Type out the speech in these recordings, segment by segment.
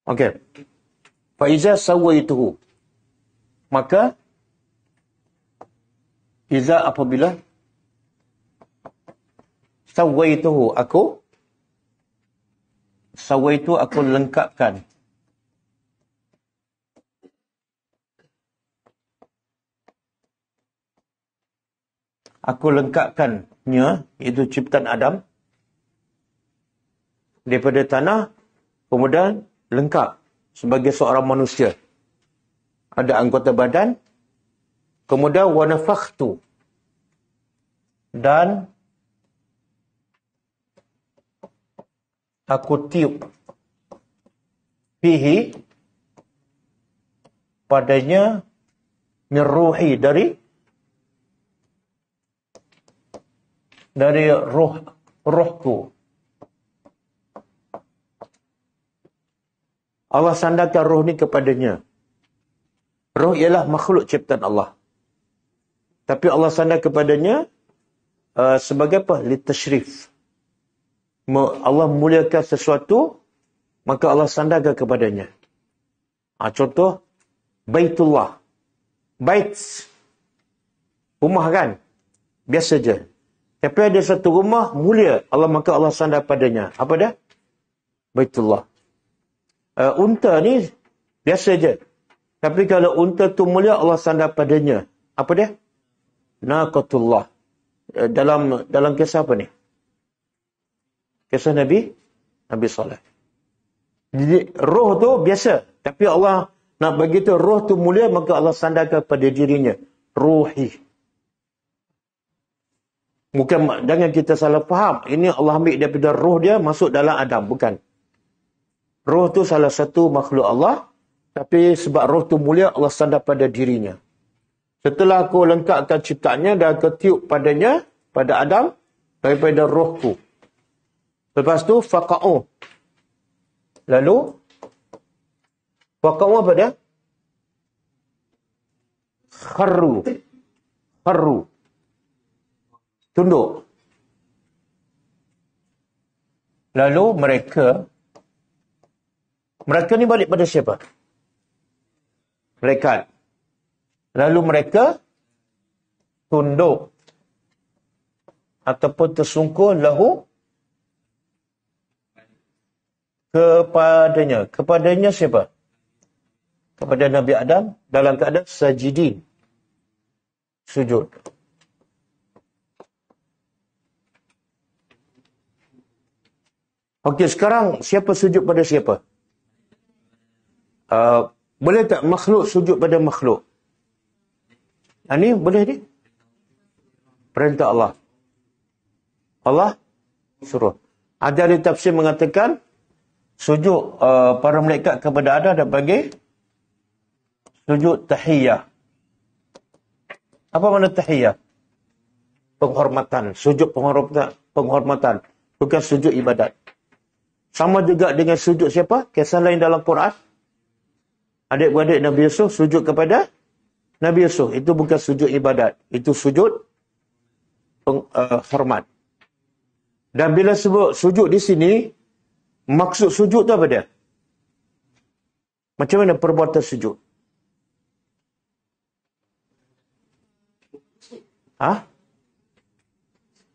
Okey. Faiza sawaituhu. Maka iza apabila sawaituhu aku lengkapkan. Aku lengkapkannya, itu ciptaan Adam daripada tanah, kemudian lengkap sebagai seorang manusia. Ada anggota badan, kemudian wa nafakhtu, dan aku tiup fihi padanya min ruhi, dari rohku. Allah sandarkan roh ni kepadanya. Roh ialah makhluk ciptaan Allah. Tapi Allah sandar kepadanya sebagai apa? Litashrif. Allah muliakan sesuatu, maka Allah sandarkan kepadanya. Contoh, Baitullah. Bait. Rumah kan? Biasa je. Tapi ada satu rumah mulia, maka Allah sandar padanya. Apa dia? Baitullah. Unta ni biasa je. Tapi kalau unta tu mulia, Allah sandar padanya. Apa dia? Naqatullah. Dalam kisah apa ni? Kisah Nabi Saleh. Jadi roh tu biasa. Tapi Allah nak bagi tu roh tu mulia, maka Allah sandarkan pada dirinya. Ruhi. Bukan, jangan kita salah faham. Ini Allah ambil daripada roh dia masuk dalam Adam. Bukan. Roh tu salah satu makhluk Allah. Tapi sebab roh tu mulia, Allah sandar pada dirinya. Setelah aku lengkapkan ciptaannya, dan aku tiup padanya, pada Adam, daripada rohku. Lepas tu, faqa'u. Lalu, faqa'u apa dia? Kharru. Tunduk. Lalu mereka ni balik pada siapa? Malaikat. Lalu mereka tunduk ataupun tersungkur lahu kepadanya. Kepadanya siapa? Kepada Nabi Adam dalam keadaan sajidin. Sujud. Okey, sekarang siapa sujud pada siapa? Boleh tak makhluk sujud pada makhluk? Ini boleh ni? Perintah Allah. Allah suruh. Ada ahli tafsir mengatakan sujud para malaikat kepada Adam dan bagi sujud tahiyah. Apa makna tahiyah? Penghormatan. Sujud penghormatan. Bukan sujud ibadat. Sama juga dengan sujud siapa? Kisah lain dalam Quran. Adik-beradik Nabi Yusuf sujud kepada Nabi Yusuf. Itu bukan sujud ibadat. Itu sujud hormat. Dan bila sebut sujud di sini, maksud sujud tu apa dia? Macam mana perbuatan sujud?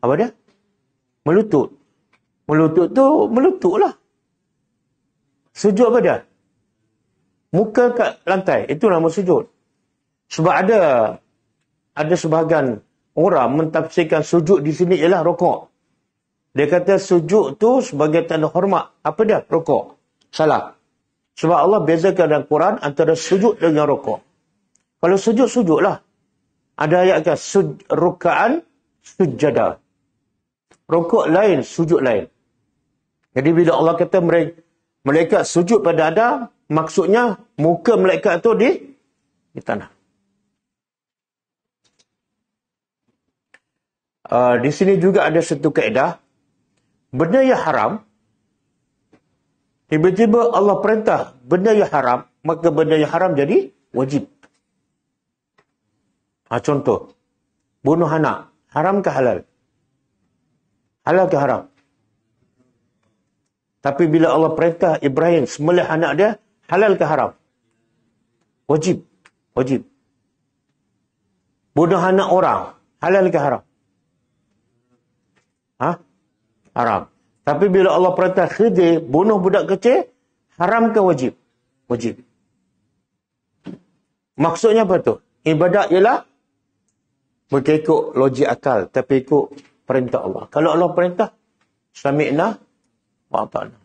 Apa dia? Melutut. Melutut tu, melutut lah. Sujud apa dia? Muka kat lantai. Itu nama sujud. Sebab ada sebahagian orang mentafsirkan sujud di sini ialah rokok. Dia kata sujud tu sebagai tanda hormat. Apa dia? Rokok. Salah. Sebab Allah bezakan dalam Quran antara sujud dengan rokok. Kalau sujud, sujudlah. Ada ayat kan, rukaan sujada. Rokok lain, sujud lain. Jadi bila Allah kata malaikat sujud pada Adam, maksudnya muka malaikat itu di tanah. Di sini juga ada satu kaedah. Benda yang haram, tiba-tiba Allah perintah benda yang haram, maka benda yang haram jadi wajib. Contoh, bunuh anak. Haram ke halal? Halal ke haram? Tapi bila Allah perintah Ibrahim sembelih anak dia, halal ke haram? Wajib. Wajib. Bunuh anak orang, halal ke haram? Haram. Tapi bila Allah perintah Khidir bunuh budak kecil, haram ke wajib? Wajib. Maksudnya apa tu? Ibadat ialah bukan ikut logik akal, tapi ikut perintah Allah. Kalau Allah perintah, sami'na wa ata'na.